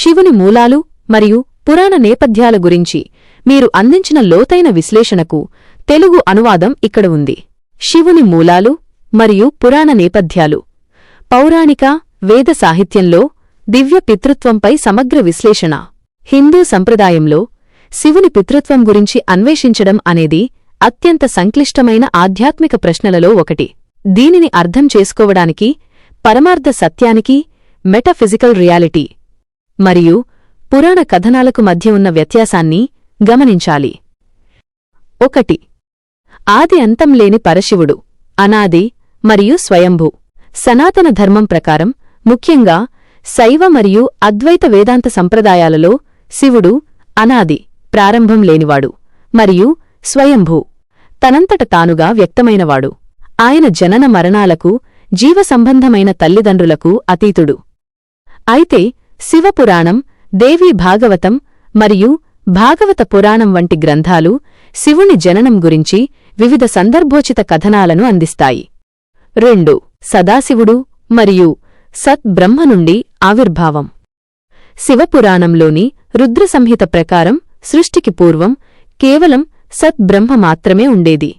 శివుని మూలాలు మరియు పురాణ నేపథ్యాల గురించి మీరు అందించిన లోతైన విశ్లేషణకు తెలుగు అనువాదం ఇక్కడ ఉంది. శివుని మూలాలు మరియు పురాణ నేపథ్యాలు. పౌరాణిక, వేద సాహిత్యంలో దివ్య పితృత్వంపై సమగ్ర విశ్లేషణ. హిందూ సంప్రదాయంలో శివుని పితృత్వం గురించి అన్వేషించడం అనేది అత్యంత సంక్లిష్టమైన ఆధ్యాత్మిక ప్రశ్నలలో ఒకటి. దీనిని అర్థం చేసుకోవడానికి పరమార్థ సత్యానికి, మెటాఫిజికల్ రియాలిటీ మరియు పురాణ కథనాలకు మధ్య ఉన్న వ్యత్యాసాన్ని గమనించాలి. 1. ఆది అంతం లేని పరశివుడు, అనాది మరియు స్వయంభూ. సనాతన ధర్మం ప్రకారం, ముఖ్యంగా శైవ మరియు అద్వైత వేదాంత సంప్రదాయాలలో శివుడు అనాది, ప్రారంభం లేనివాడు మరియు స్వయంభూ, తనంతట తానుగా వ్యక్తమైనవాడు. ఆయన జనన మరణాలకు, జీవసంబంధమైన తల్లిదండ్రులకు అతీతుడు. అయితే శివపురాణం, దేవీ భాగవతం మరియు భాగవత పురాణం వంటి గ్రంథాలు శివుని జననం గురించి వివిధ సందర్భోచిత కథనాలను అందిస్తాయి. 2. సదాశివుడు మరియు సత్ బ్రహ్మ నుండి ఆవిర్భావం. శివపురాణంలోని రుద్రసంహిత ప్రకారం సృష్టికి పూర్వం కేవలం సత్ బ్రహ్మ మాత్రమే ఉండేది.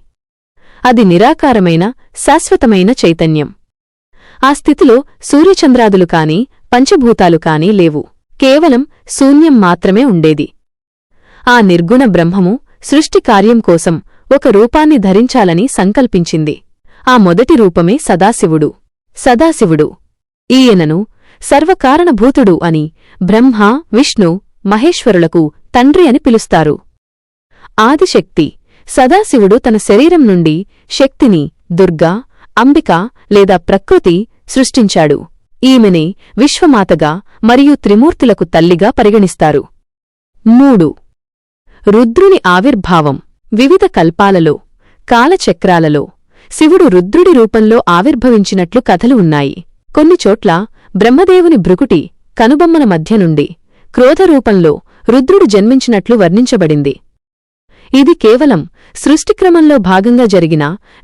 అది నిరాకారమైన, శాశ్వతమైన చైతన్యం. ఆ స్థితిలో సూర్యచంద్రాదులు కాని, పంచభూతాలు కాని లేవు. కేవలం శూన్యం మాత్రమే ఉండేది. ఆ నిర్గుణ బ్రహ్మము సృష్టి కార్యం కోసం ఒక రూపాన్ని ధరించాలని సంకల్పించింది. ఆ మొదటి రూపమే సదాశివుడు. సదాశివుడు ఈయనను సర్వకారణభూతుడు అని బ్రహ్మ, విష్ణు, మహేశ్వరులకు తండ్రి అని పిలుస్తారు. ఆదిశక్తి. సదాశివుడు తన శరీరం నుండి శక్తిని దుర్గా, అంబిక లేదా ప్రకృతి సృష్టించాడు. ఈమెనే విశ్వమాతగా మరియు త్రిమూర్తులకు తల్లిగా పరిగణిస్తారు. 3. రుద్రుని ఆవిర్భావం. వివిధ కల్పాలలో, కాలచక్రాలలో శివుడు రుద్రుడి రూపంలో ఆవిర్భవించినట్లు కథలు ఉన్నాయి. కొన్నిచోట్ల బ్రహ్మదేవుని భృకుటి, కనుబొమ్మల మధ్య నుండి క్రోధరూపంలో రుద్రుడు జన్మించినట్లు వర్ణించబడింది. ఇది కేవలం సృష్టిక్రమంలో భాగంగా జరిగిన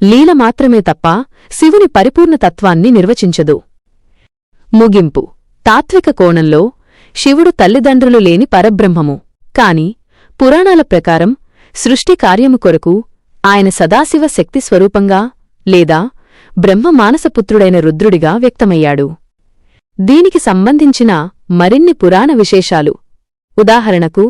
లీల మాత్రమే తప్ప శివుని పరిపూర్ణతత్వాన్ని నిర్వచించదు. ముగింపు. తాత్విక కోణంలో శివుడు తల్లిదండ్రులు లేని పరబ్రహ్మము. కాని పురాణాల ప్రకారం సృష్టి కార్యము కొరకు ఆయన సదాశివ శక్తి స్వరూపంగా లేదా బ్రహ్మ మానసపుత్రుడైన రుద్రుడిగా వ్యక్తమయ్యాడు. దీనికి సంబంధించిన మరిన్ని పురాణ విశేషాలు, ఉదాహరణకు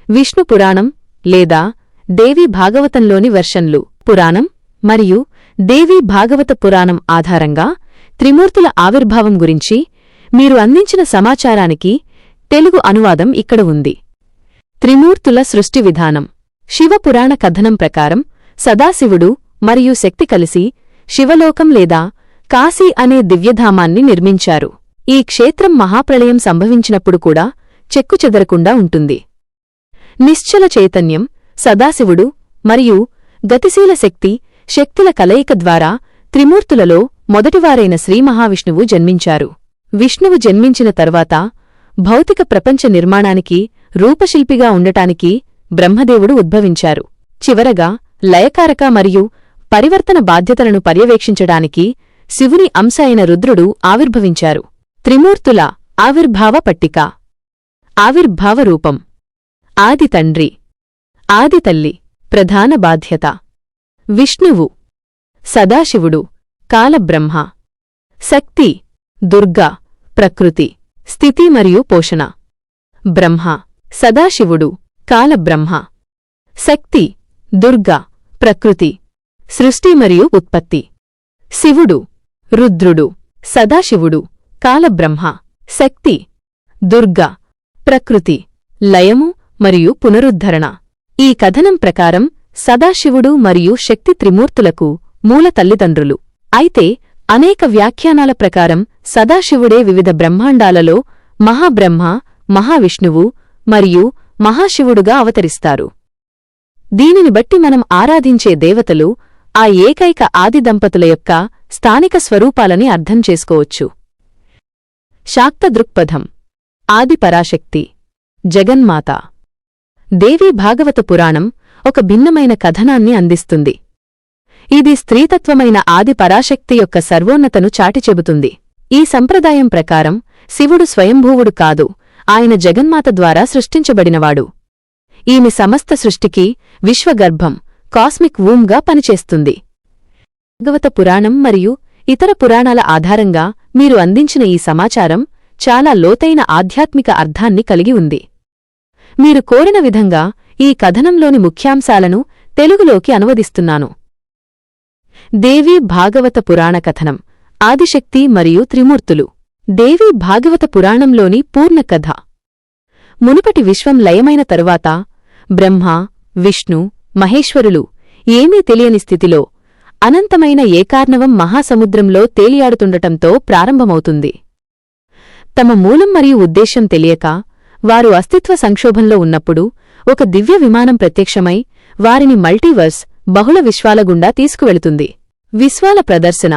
విష్ణు పురాణం లేదా దేవీ భాగవతంలోని వెర్షన్లు. పురాణం మరియు దేవీ భాగవత పురాణం ఆధారంగా త్రిమూర్తుల ఆవిర్భావం గురించి మీరు అందించిన సమాచారానికి తెలుగు అనువాదం ఇక్కడ ఉంది. త్రిమూర్తుల సృష్టి విధానం. శివపురాణ కథనం ప్రకారం సదాశివుడు మరియు శక్తి కలిసి శివలోకం లేదా కాశీ అనే దివ్యధామాన్ని నిర్మించారు. ఈ క్షేత్రం మహాప్రళయం సంభవించినప్పుడు కూడా చెక్కుచెదరకుండా ఉంటుంది. నిశ్చల చైతన్యం. సదాశివుడు మరియు గతిశీల శక్తి, శక్తుల కలయిక ద్వారా త్రిమూర్తులలో మొదటివారైన శ్రీమహావిష్ణువు జన్మించారు. విష్ణువు జన్మించిన తర్వాత భౌతిక ప్రపంచ నిర్మాణానికి రూపశిల్పిగా ఉండటానికి బ్రహ్మదేవుడు ఉద్భవించారు. చివరగా లయకారక మరియు పరివర్తన బాధ్యతలను పర్యవేక్షించడానికి శివుని అంశ అయిన రుద్రుడు ఆవిర్భవించారు. త్రిమూర్తుల ఆవిర్భావ పట్టిక. ఆవిర్భావ రూపం. ఆది తండ్రి, ఆది తల్లి, ప్రధాన బాధ్యత విష్ణువు. సదాశివుడు కాలబ్రహ్మ. శక్తి దుర్గా, ప్రకృతి, స్థితి మరియు పోషణ. బ్రహ్మ. సదాశివుడు కాలబ్రహ్మ. శక్తి దుర్గా, ప్రకృతి, సృష్టి మరియు ఉత్పత్తి. శివుడు రుద్రుడు. సదాశివుడు కాలబ్రహ్మ. శక్తి దుర్గా, ప్రకృతి, లయము మరియు పునరుద్ధరణ. ఈ కథనం ప్రకారం సదాశివుడు మరియు శక్తి త్రిమూర్తులకు మూల తల్లిదండ్రులు. అయితే అనేక వ్యాఖ్యానాల ప్రకారం సదాశివుడే వివిధ బ్రహ్మాండాలలో మహాబ్రహ్మ, మహావిష్ణువు మరియు మహాశివుడుగా అవతరిస్తారు. దీనిని బట్టి మనం ఆరాధించే దేవతలు ఆ ఏకైక ఆది దంపతుల యొక్క స్థానిక స్వరూపాలని అర్థం చేసుకోవచ్చు. శాక్త దృక్పథం. ఆది పరాశక్తి, జగన్మాత. దేవీ భాగవత పురాణం ఒక భిన్నమైన కథనాన్ని అందిస్తుంది. ఇది స్త్రీతత్వమైన ఆది పరాశక్తి యొక్క సర్వోన్నతను చాటిచెబుతుంది. ఈ సంప్రదాయం ప్రకారం శివుడు స్వయంభూవుడు కాదు, ఆయన జగన్మాత ద్వారా సృష్టించబడినవాడు. ఈమె సమస్త సృష్టికి విశ్వగర్భం కాస్మిక్ వూమ్గా పనిచేస్తుంది. భాగవత పురాణం మరియు ఇతర పురాణాల ఆధారంగా మీరు అందించిన ఈ సమాచారం చాలా లోతైన ఆధ్యాత్మిక అర్థాన్ని కలిగి ఉంది. మీరు కోరిన విధంగా ఈ కథనంలోని ముఖ్యాంశాలను తెలుగులోకి అనువదిస్తున్నాను. దేవీ భాగవత పురాణ కథనం, ఆదిశక్తి మరియు త్రిమూర్తులు. దేవీ భాగవత పురాణంలోని పూర్ణ కథ. మునుపటి విశ్వం లయమైన తరువాత బ్రహ్మ, విష్ణు, మహేశ్వరులు ఏమీ తెలియని స్థితిలో అనంతమైన ఏకార్ణవం మహాసముద్రంలో తేలియాడుతుండటంతో ప్రారంభమవుతుంది. తమ మూలం మరియు ఉద్దేశ్యం తెలియక వారు అస్తిత్వ సంక్షోభంలో ఉన్నప్పుడు ఒక దివ్య విమానం ప్రత్యక్షమై వారిని మల్టీవర్స్ బహుళ విశ్వాల గుండా తీసుకువెళుతుంది. విశ్వాల ప్రదర్శన.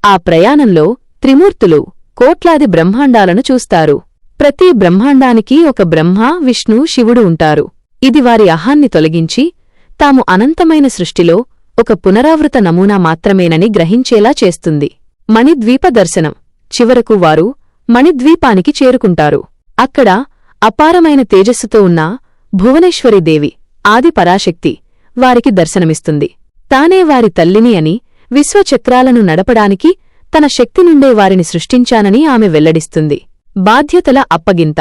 ఆ ప్రయాణంలో త్రిమూర్తులు కోట్లాది బ్రహ్మాండాలను చూస్తారు. ప్రతి బ్రహ్మాండానికి ఒక బ్రహ్మ, విష్ణు, శివుడు ఉంటారు. ఇది వారి అహాన్ని తొలగించి తాము అనంతమైన సృష్టిలో ఒక పునరావృత నమూనా మాత్రమేనని గ్రహించేలా చేస్తుంది. మణిద్వీప దర్శనం. చివరకు వారు మణిద్వీపానికి చేరుకుంటారు. అక్కడ అపారమైన తేజస్సుతో ఉన్న భువనేశ్వరీదేవి, ఆది పరాశక్తి వారికి దర్శనమిస్తుంది. తానే వారి తల్లిని అని, విశ్వచక్రాలను నడపడానికి తన శక్తి నుండే వారిని సృష్టించానని ఆమె వెల్లడిస్తుంది. బాధ్యతల అప్పగింత.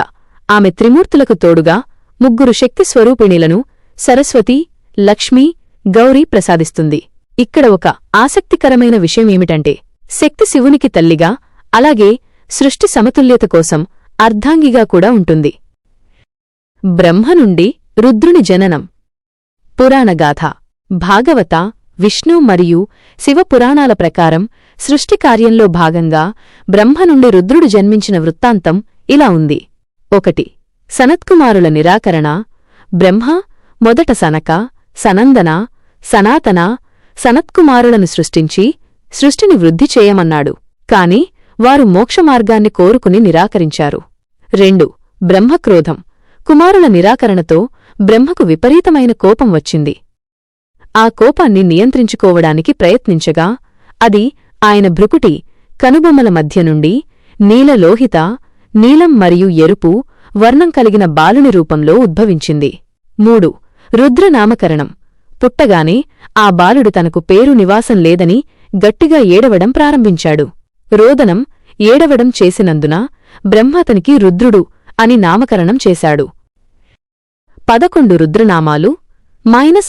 ఆమె త్రిమూర్తులకు తోడుగా ముగ్గురు శక్తి స్వరూపిణిలను సరస్వతి, లక్ష్మీ, గౌరీ ప్రసాదిస్తుంది. ఇక్కడ ఒక ఆసక్తికరమైన విషయమేమిటంటే శక్తి శివునికి తల్లిగా, అలాగే సృష్టి సమతుల్యత కోసం అర్ధాంగిగా కూడా ఉంటుంది. బ్రహ్మ నుండి రుద్రుని జననం. పురాణగాథ. భాగవత, విష్ణు మరియు శివపురాణాల ప్రకారం సృష్టి కార్యంలో భాగంగా బ్రహ్మ నుండి రుద్రుడు జన్మించిన వృత్తాంతం ఇలా ఉంది. 1. సనత్కుమారుల నిరాకరణ. బ్రహ్మ మొదట సనక, సనందన, సనాతన, సనత్కుమారులను సృష్టించి సృష్టిని వృద్ధి చేయమన్నాడు. కాని వారు మోక్షమార్గాన్ని కోరుకుని నిరాకరించారు. 2. బ్రహ్మక్రోధం. కుమారుల నిరాకరణతో బ్రహ్మకు విపరీతమైన కోపం వచ్చింది. ఆ కోపాన్ని నియంత్రించుకోవడానికి ప్రయత్నించగా అది ఆయన భృకుటి కనుబొమ్మల మధ్య నుండి నీలలోహిత, నీలం మరియు ఎరుపు వర్ణం కలిగిన బాలుని రూపంలో ఉద్భవించింది. 3. రుద్రనామకరణం. పుట్టగానే ఆ బాలుడు తనకు పేరు నివాసం లేదని గట్టిగా ఏడవడం ప్రారంభించాడు. రోదనం, ఏడవడం చేసినందున బ్రహ్మ అతనికి రుద్రుడు అని నామకరణం చేశాడు. 11 రుద్రనామాలు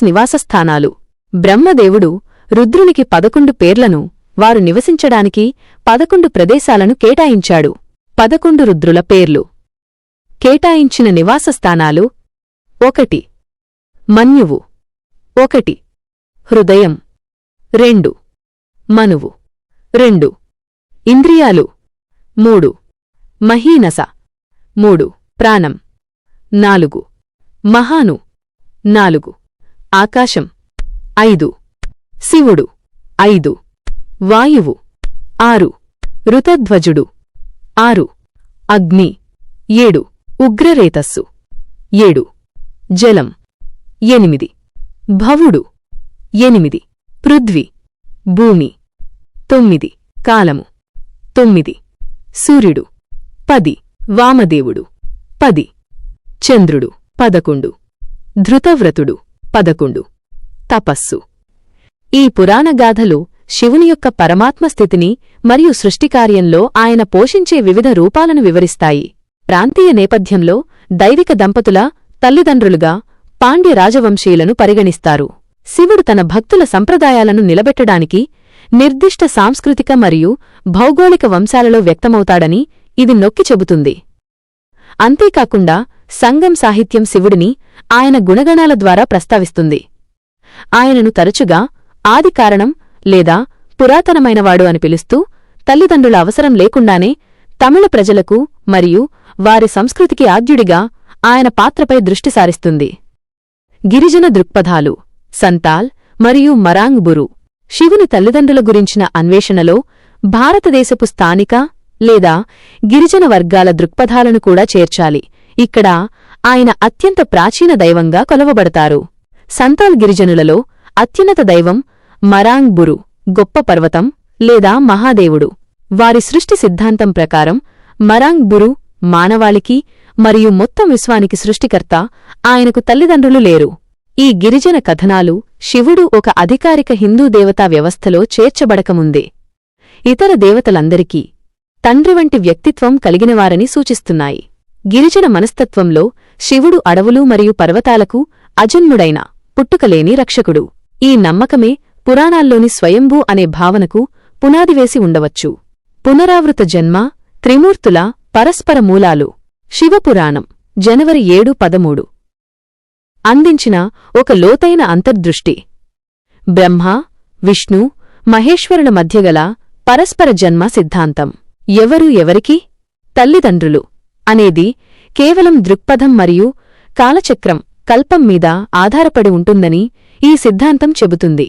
నివాసస్థానాలు. బ్రహ్మదేవుడు రుద్రునికి 11 పేర్లను, వారు నివసించడానికి 11 ప్రదేశాలను కేటాయించాడు. 11 రుద్రుల పేర్లు. కేటాయించిన నివాసస్థానాలు: 1. మన్యువు. 1. హృదయం. 2. మనువు. 2. ఇంద్రియాలు. 3. మహీనస. 3. ప్రాణం. 4. మహాను. 4. ఆకాశం. 5. శివుడు. 5. వాయువు. 6. ఋతధ్వజుడు. 6. అగ్ని. 7. ఉగ్రరేతస్సు. 7. జలం. 8. భవుడు. 8. పృథ్వీ, భూమి. 9. కాలము. 9. సూర్యుడు. 10. వామదేవుడు. 10. చంద్రుడు. 11. ధృతవ్రతుడు. 11. తపస్సు. ఈ పురాణగాథలు శివుని యొక్క పరమాత్మ స్థితిని మరియు సృష్టికార్యంలో ఆయన పోషించే వివిధ రూపాలను వివరిస్తాయి. ప్రాంతీయ నేపథ్యంలో దైవిక దంపతుల తల్లిదండ్రులుగా పాండ్య రాజవంశీయులను పరిగణిస్తారు. శివుడు తన భక్తుల సంప్రదాయాలను నిలబెట్టడానికి నిర్దిష్ట సాంస్కృతిక మరియు భౌగోళిక వంశాలలో వ్యక్తమవుతాడని ఇది నొక్కి చెబుతుంది. అంతేకాకుండా సంగం సాహిత్యం శివుడిని ఆయన గుణగణాల ద్వారా ప్రస్తావిస్తుంది. ఆయనను తరచుగా ఆది కారణం లేదా పురాతనమైనవాడు అని పిలుస్తూ తల్లిదండ్రుల అవసరం లేకుండానే తమిళ ప్రజలకు మరియు వారి సంస్కృతికి ఆద్యుడిగా ఆయన పాత్రపై దృష్టి సారిస్తుంది. గిరిజన దృక్పథాలు. సంతాల్ మరియు మరాంగ్ బురు. శివుని తల్లిదండ్రుల గురించిన అన్వేషణలో భారతదేశపు స్థానిక లేదా గిరిజన వర్గాల దృక్పథాలను కూడా చేర్చాలి. ఇక్కడ ఆయన అత్యంత ప్రాచీన దైవంగా కొలవబడతారు. సంతాల్ గిరిజనులలో అత్యున్నత దైవం మరాంగ్ బురు, గొప్ప పర్వతం లేదా మహాదేవుడు. వారి సృష్టి సిద్ధాంతం ప్రకారం మరాంగ్ బురు మానవాళికి మరియు మొత్తం విశ్వానికి సృష్టికర్త ఆయనకు తల్లిదండ్రులు లేరు. ఈ గిరిజన కథనాలు శివుడు ఒక అధికారిక హిందూ దేవతా వ్యవస్థలో చేర్చబడకముందే ఇతర దేవతలందరికీ తండ్రి వంటి వ్యక్తిత్వం కలిగినవారని సూచిస్తున్నాయి. గిరిజన మనస్తత్వంలో శివుడు అడవులు మరియు పర్వతాలకు అజన్ముడైన పుట్టుకలేని రక్షకుడు. ఈ నమ్మకమే పురాణాల్లోని స్వయంభూ అనే భావనకు పునాదివేసి ఉండవచ్చు. పునరావృత జన్మ, త్రిమూర్తుల పరస్పర మూలాలు. శివపురాణం జనవరి 7, 13 అందించిన ఒక లోతైన అంతర్దృష్టి. బ్రహ్మ, విష్ణు, మహేశ్వరుల మధ్యగల పరస్పర జన్మ సిద్ధాంతం. ఎవరు ఎవరికి తల్లిదండ్రులు అనేది కేవలం దృక్పథం మరియు కాలచక్రం కల్పం మీద ఆధారపడి ఉంటుందని ఈ సిద్ధాంతం చెబుతుంది.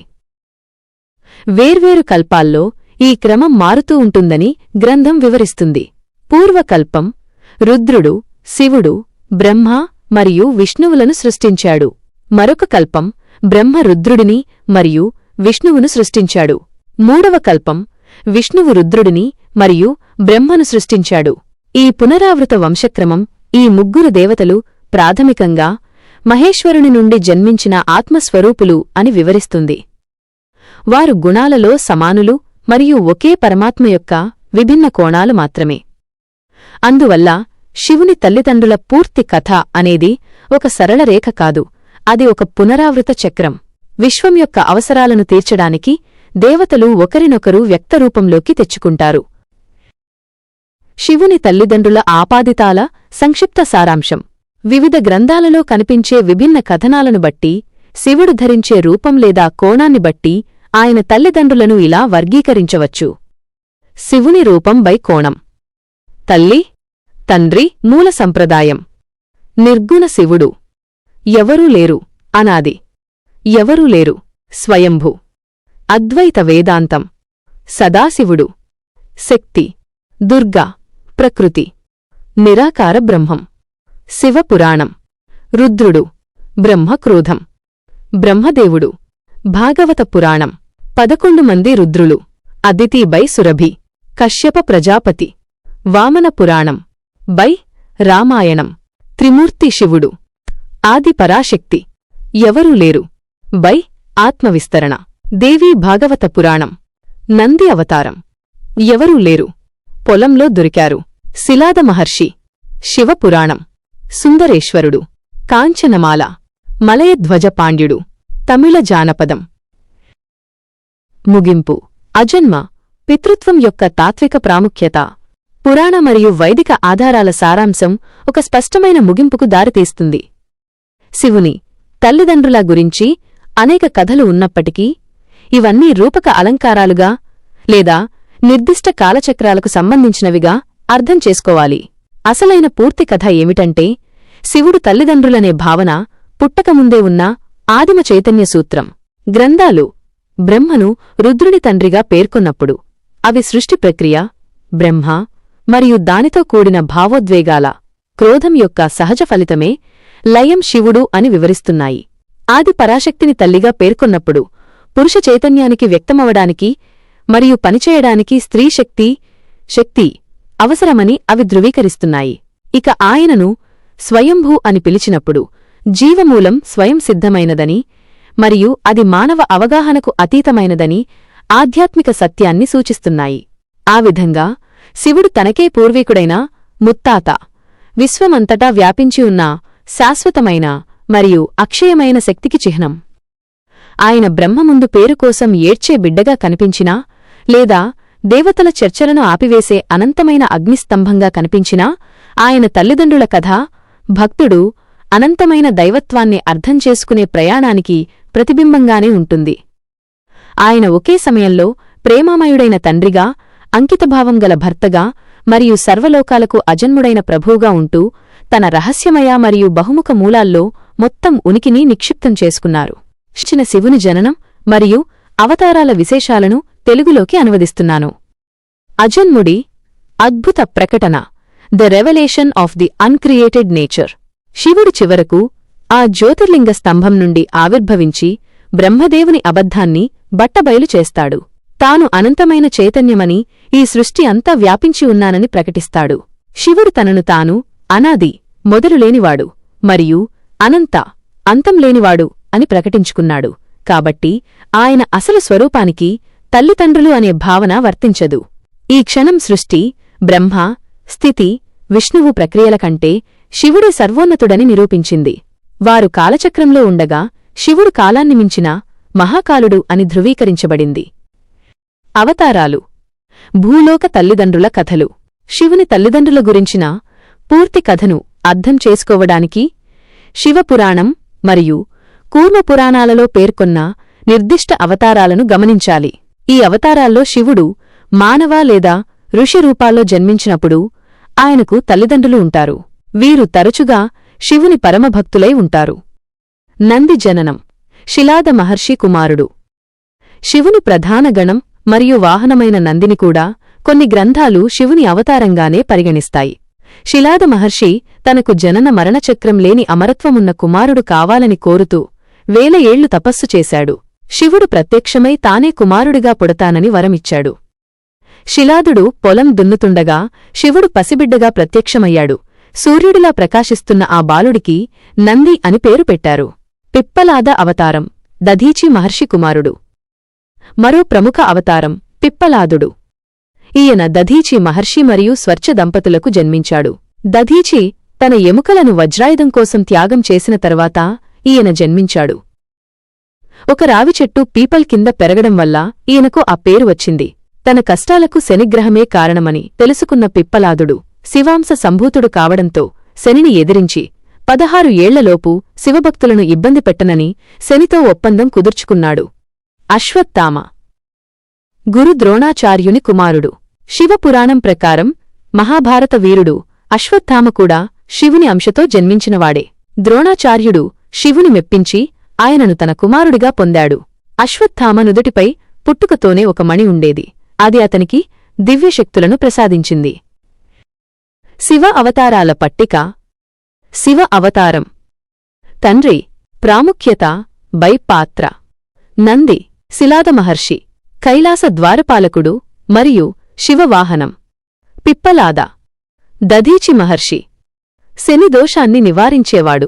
వేర్వేరు కల్పాల్లో ఈ క్రమం మారుతూ ఉంటుందని గ్రంథం వివరిస్తుంది. పూర్వకల్పం రుద్రుడు, శివుడు, బ్రహ్మ మరియు విష్ణువులను సృష్టించాడు. మరొక కల్పం బ్రహ్మ రుద్రుడిని మరియు విష్ణువును సృష్టించాడు. మూడవ కల్పం విష్ణువు రుద్రుడిని మరియు బ్రహ్మను సృష్టించాడు. ఈ పునరావృత వంశక్రమం ఈ ముగ్గురు దేవతలు ప్రాథమికంగా మహేశ్వరుని నుండి జన్మించిన ఆత్మస్వరూపులు అని వివరిస్తుంది. వారు గుణాలలో సమానులు మరియు ఒకే పరమాత్మ యొక్క విభిన్న కోణాలు మాత్రమే. అందువల్ల శివుని తల్లిదండ్రుల పూర్తి కథ అనేది ఒక సరళ రేఖ కాదు, అది ఒక పునరావృత చక్రం. విశ్వం యొక్క అవసరాలను తీర్చడానికి దేవతలు ఒకరినొకరు వ్యక్తరూపంలోకి తెచ్చుకుంటారు. శివుని తల్లిదండ్రుల ఆపాదితాల సంక్షిప్త సారాంశం. వివిధ గ్రంథాలలో కనిపించే విభిన్న కథనాలను బట్టి, శివుడు ధరించే రూపం లేదా కోణాన్ని బట్టి ఆయన తల్లిదండ్రులను ఇలా వర్గీకరించవచ్చు. శివుని రూపం బై కోణం. తల్లి, తండ్రి, మూల సంప్రదాయం. నిర్గుణ శివుడు. ఎవరూ లేరు, అనాది. ఎవరూ లేరు, స్వయంభూ. అద్వైత వేదాంతం. సదాశివుడు. శక్తి, దుర్గా, ప్రకృతి. నిరాకార బ్రహ్మం. శివపురాణం. రుద్రుడు, బ్రహ్మక్రోధం. బ్రహ్మదేవుడు. భాగవత పురాణం. 11 మంది రుద్రులు. Aditi by Surabhi. Kashyapa Prajapati. Vamana Puranam by Ramayanam. త్రిమూర్తి శివుడు. ఆది పరాశక్తి. ఎవరూ లేరు బై ఆత్మవిస్తరణ. దేవీ భాగవత పురాణం. నంది అవతారం. ఎవరూ లేరు, పొలంలో దొరికారు. శిలాద మహర్షి. శివపురాణం. సుందరేశ్వరుడు. కాంచనమాల. మలయధ్వజ పాండ్యుడు. తమిళ జానపదం. ముగింపు. అజన్మ, పితృత్వం యొక్క తాత్విక ప్రాముఖ్యత. పురాణ మరియు వైదిక ఆధారాల సారాంశం ఒక స్పష్టమైన ముగింపుకు దారితీస్తుంది. శివుని తల్లిదండ్రుల గురించి అనేక కథలు ఉన్నప్పటికీ ఇవన్నీ రూపక అలంకారాలుగా లేదా నిర్దిష్ట కాలచక్రాలకు సంబంధించినవిగా అర్థం చేసుకోవాలి. అసలైన పూర్తి కథ ఏమిటంటే, శివుడు తల్లిదండ్రులనే భావన పుట్టకముందే ఉన్న ఆదిమ చైతన్య సూత్రం. గ్రంథాలు బ్రహ్మను రుద్రుని తండ్రిగా పేర్కొన్నప్పుడు అవి సృష్టి ప్రక్రియ, బ్రహ్మ మరియు దానితో కూడిన భావోద్వేగాల, క్రోధం యొక్క సహజ ఫలితమే లయం శివుడు అని వివరిస్తున్నాయి. ఆది పరాశక్తిని తల్లిగా పేర్కొన్నప్పుడు పురుష చైతన్యానికి వ్యక్తమవడానికి మరియు పనిచేయడానికి స్త్రీ శక్తి అవసరమని అవి ధృవీకరిస్తున్నాయి. ఇక ఆయనను స్వయంభూ అని పిలిచినప్పుడు జీవమూలం స్వయం సిద్ధమైనదని మరియు అది మానవ అవగాహనకు అతీతమైనదని ఆధ్యాత్మిక సత్యాన్ని సూచిస్తున్నాయి. ఆ విధంగా శివుడు తనకే పూర్వీకుడైన ముత్తాత, విశ్వమంతటా వ్యాపించి ఉన్న శాశ్వతమైన మరియు అక్షయమైన శక్తికి చిహ్నం. ఆయన బ్రహ్మ ముందు పేరు కోసం ఏడ్చే బిడ్డగా కనిపించినా లేదా దేవతల చర్చలను ఆపివేసే అనంతమైన అగ్నిస్తంభంగా కనిపించినా ఆయన తల్లిదండ్రుల కథ భక్తుడు అనంతమైన దైవత్వాన్ని అర్థం చేసుకునే ప్రయాణానికి ప్రతిబింబంగానే ఉంటుంది. ఆయన ఒకే సమయంలో ప్రేమామయుడైన తండ్రిగా, అంకితభావం గల భర్తగా మరియు సర్వలోకాలకు అజన్ముడైన ప్రభువుగా ఉంటూ తన రహస్యమయ మరియు బహుముఖ మూలాల్లో మొత్తం ఉనికిని నిక్షిప్తం చేసుకున్నారు. ఇచ్చిన శివుని జననం మరియు అవతారాల విశేషాలను తెలుగులోకి అనువదిస్తున్నాను. అజన్ముడి అద్భుత ప్రకటన. The revolution of the uncreated nature. శివుడు చివరకు ఆ జ్యోతిర్లింగ స్తంభం నుండి ఆవిర్భవించి బ్రహ్మదేవుని అబద్ధాన్ని బట్టబయలు చేస్తాడు. తాను అనంతమైన చైతన్యమని, ఈ సృష్టి అంతా వ్యాపించి ఉన్నానని ప్రకటిస్తాడు. శివుడు తనను తాను అనాది మొదలులేనివాడు మరియు అనంత అంతంలేనివాడు అని ప్రకటించుకున్నాడు. కాబట్టి ఆయన అసలు స్వరూపానికి తల్లిదండ్రులు అనే భావన వర్తించదు. ఈ క్షణం సృష్టి, బ్రహ్మ, స్థితి, విష్ణువు ప్రక్రియల కంటే శివుడే సర్వోన్నతుడని నిరూపించింది. వారు కాలచక్రంలో ఉండగా శివుడు కాలాన్ని మించిన మహాకాలుడు అని ధృవీకరించబడింది. అవతారాలు. భూలోక తల్లిదండ్రుల కథలు. శివుని తల్లిదండ్రుల గురించిన పూర్తి కథను అర్థం చేసుకోవడానికి శివపురాణం మరియు కూర్మపురాణాలలో పేర్కొన్న నిర్దిష్ట అవతారాలను గమనించాలి. ఈ అవతారాల్లో శివుడు మానవ లేదా ఋషి రూపాల్లో జన్మించినప్పుడు ఆయనకు తల్లిదండ్రులు ఉంటారు. వీరు తరచుగా శివుని పరమభక్తులై ఉంటారు. నంది జననం. శిలాద మహర్షి కుమారుడు. శివుని ప్రధాన గణం మరియు వాహనమైన నందిని కూడా కొన్ని గ్రంథాలు శివుని అవతారంగానే పరిగణిస్తాయి. శిలాద మహర్షి తనకు జనన మరణచక్రం లేని అమరత్వమున్న కుమారుడు కావాలని కోరుతూ 1000 ఏళ్లు తపస్సు చేశాడు. శివుడు ప్రత్యక్షమై తానే కుమారుడిగా పుడతానని వరమిచ్చాడు. శిలాదుడు పొలం దున్నుతుండగా శివుడు పసిబిడ్డగా ప్రత్యక్షమయ్యాడు. సూర్యుడిలా ప్రకాశిస్తున్న ఆ బాలుడికి నంది అని పేరు పెట్టారు. పిప్పలాద అవతారం. దధీచి మహర్షి కుమారుడు. మరో ప్రముఖ అవతారం పిప్పలాదుడు. ఈయన దధీచి మహర్షి మరియు స్వర్చ దంపతులకు జన్మించాడు. దధీచి తన ఎముకలను వజ్రాయుధం కోసం త్యాగం చేసిన తర్వాత ఈయన జన్మించాడు. ఒక రావి చెట్టు పీపల్ కింద పెరగడం వల్ల ఈయనకు ఆ పేరు వచ్చింది. తన కష్టాలకు శనిగ్రహమే కారణమని తెలుసుకున్న పిప్పలాదుడు శివాంశ సంభూతుడు కావడంతో శనిని ఎదిరించి 16 ఏళ్లలోపు శివభక్తులను ఇబ్బంది పెట్టనని శనితో ఒప్పందం కుదుర్చుకున్నాడు. అశ్వత్థామ. గురు ద్రోణాచార్యుని కుమారుడు. శివపురాణం ప్రకారం మహాభారత వీరుడు అశ్వత్థామ కూడా శివుని అంశతో జన్మించినవాడే. ద్రోణాచార్యుడు శివుని మెప్పించి ఆయనను తన కుమారుడిగా పొందాడు. అశ్వత్థామ నుదుటిపై పుట్టుకతోనే ఒక మణి ఉండేది. అది అతనికి దివ్యశక్తులను ప్రసాదించింది. శివ అవతారాల పట్టిక. శివ అవతారం. తండ్రి. ప్రాముఖ్యత. బైపాత్ర. నంది శిలాద మహర్షి, కైలాస ద్వారపాలకుడు మరియు శివవాహనం. పిప్పలాద దధీచి మహర్షి, శని దోషాన్ని నివారించేవాడు.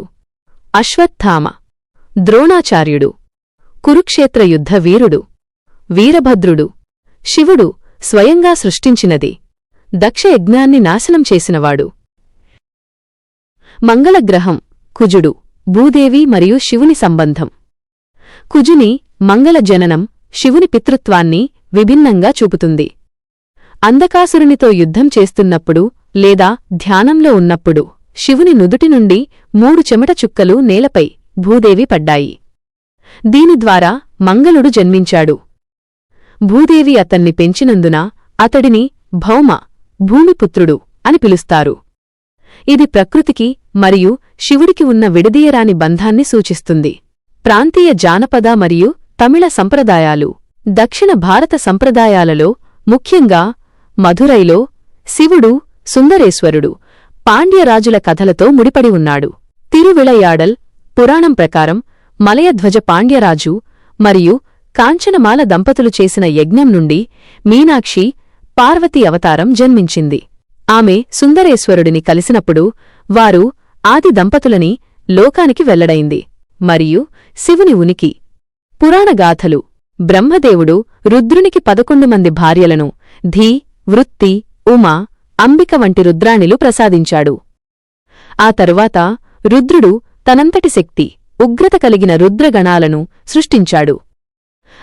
అశ్వత్థామ ద్రోణాచార్యుడు, కురుక్షేత్ర యుద్ధ వీరుడు. వీరభద్రుడు శివుడు స్వయంగా సృష్టించినది. దక్షయజ్ఞాన్ని నాశనం చేసినవాడు. మంగళగ్రహం కుజుడు, భూదేవి మరియు శివుని సంబంధం. కుజుని మంగళ జననం శివుని పితృత్వాన్ని విభిన్నంగా చూపుతుంది. అంధకాసురునితో యుద్ధం చేస్తున్నప్పుడు లేదా ధ్యానంలో ఉన్నప్పుడు శివుని నుదుటి నుండి 3 చెమట చుక్కలు నేలపై భూదేవి పడ్డాయి. దీని ద్వారా మంగళుడు జన్మించాడు. భూదేవి అతన్ని పెంచినందున అతడిని భౌమ, భూమిపుత్రుడు అని పిలుస్తారు. ఇది ప్రకృతికి మరియు శివుడికి ఉన్న విడదీయరాని బంధాన్ని సూచిస్తుంది. ప్రాంతీయ జానపద మరియు తమిళ సంప్రదాయాలు. దక్షిణ భారత సంప్రదాయాలలో ముఖ్యంగా మధురైలో శివుడు సుందరేశ్వరుడు పాండ్యరాజుల కథలతో ముడిపడి ఉన్నాడు. తిరువిళయాడల్ పురాణం ప్రకారం మలయధ్వజ పాండ్యరాజు మరియు కాంచనమాల దంపతులు చేసిన యజ్ఞం నుండి మీనాక్షి పార్వతీ అవతారం జన్మించింది. ఆమె సుందరేశ్వరుడిని కలిసినప్పుడు వారు ఆది దంపతులని లోకానికి వెల్లడైంది. మరియు శివుని ఉనికి. పురాణగాథలు. బ్రహ్మదేవుడు రుద్రునికి 11 మంది భార్యలను ధీ, వృత్తి, ఉమా, అంబిక వంటి రుద్రాణిలు ప్రసాదించాడు. ఆ తరువాత రుద్రుడు తనంతటి శక్తి, ఉగ్రత కలిగిన రుద్రగణాలను సృష్టించాడు.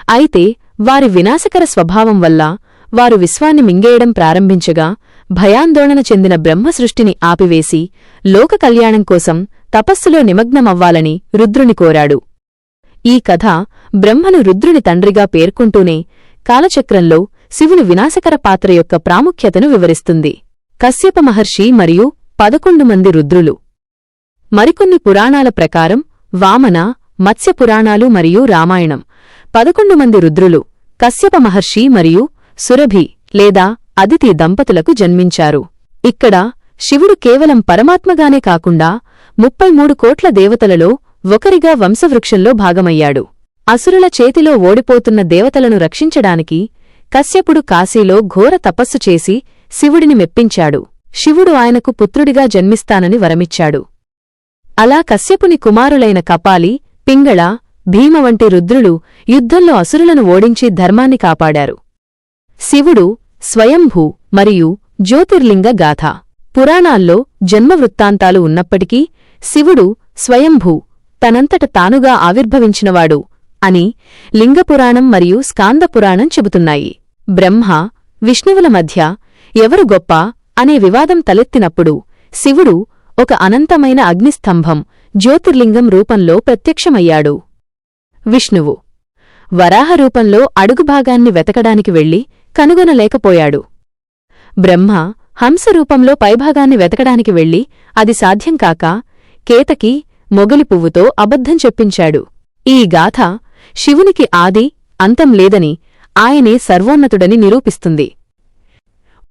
అయితే వారి వినాశకర స్వభావం వల్ల వారు విశ్వాన్ని మింగేయడం ప్రారంభించగా భయాందోళన చెందిన బ్రహ్మ సృష్టిని ఆపివేసి లోక కళ్యాణం కోసం తపస్సులో నిమగ్నమవ్వాలని రుద్రుని కోరాడు. ఈ కథ బ్రహ్మను రుద్రుని తండ్రిగా పేర్కొంటూనే కాలచక్రంలో శివుని వినాశకర పాత్ర యొక్క ప్రాముఖ్యతను వివరిస్తుంది. కశ్యప మహర్షి మరియు 11 మంది రుద్రులు. మరికొన్ని పురాణాల ప్రకారం వామన, మత్స్య పురాణాలు మరియు రామాయణం 11 మంది రుద్రులు కశ్యప మహర్షి మరియు సురభి లేదా అదితి దంపతులకు జన్మించారు. ఇక్కడ శివుడు కేవలం పరమాత్మగానే కాకుండా 33 కోట్ల దేవతలలో ఒకరిగా వంశవృక్షంలో భాగమయ్యాడు. అసురుల చేతిలో ఓడిపోతున్న దేవతలను రక్షించడానికి కశ్యపుడు కాశీలో ఘోర తపస్సు చేసి శివుడిని మెప్పించాడు. శివుడు ఆయనకు పుత్రుడిగా జన్మిస్తానని వరమిచ్చాడు. అలా కశ్యపుని కుమారులైన కపాలి, పింగళ, భీమ వంటి రుద్రులు యుద్ధంలో అసురులను ఓడించి ధర్మాన్ని కాపాడారు. శివుడు స్వయంభూ మరియు జ్యోతిర్లింగ గాథ. పురాణాల్లో జన్మవృత్తాంతాలు ఉన్నప్పటికీ శివుడు స్వయంభూ, తనంతట తానుగా ఆవిర్భవించినవాడు అని లింగపురాణం మరియు స్కాందపురాణం చెబుతున్నాయి. బ్రహ్మ, విష్ణువుల మధ్య ఎవరు గొప్ప అనే వివాదం తలెత్తినప్పుడు శివుడు ఒక అనంతమైన అగ్నిస్తంభం, జ్యోతిర్లింగం రూపంలో ప్రత్యక్షమయ్యాడు. విష్ణువు వరాహరూపంలో అడుగుభాగాన్ని వెతకడానికి వెళ్లి కనుగొనలేకపోయాడు. బ్రహ్మ హంసరూపంలో పైభాగాన్ని వెతకడానికి వెళ్లి అది సాధ్యంకాక కేతకి మొగలి పువ్వుతో అబద్ధం చెప్పించాడు. ఈ గాథ శివునికి ఆది, అంతం లేదని, ఆయనే సర్వోన్నతుడని నిరూపిస్తుంది.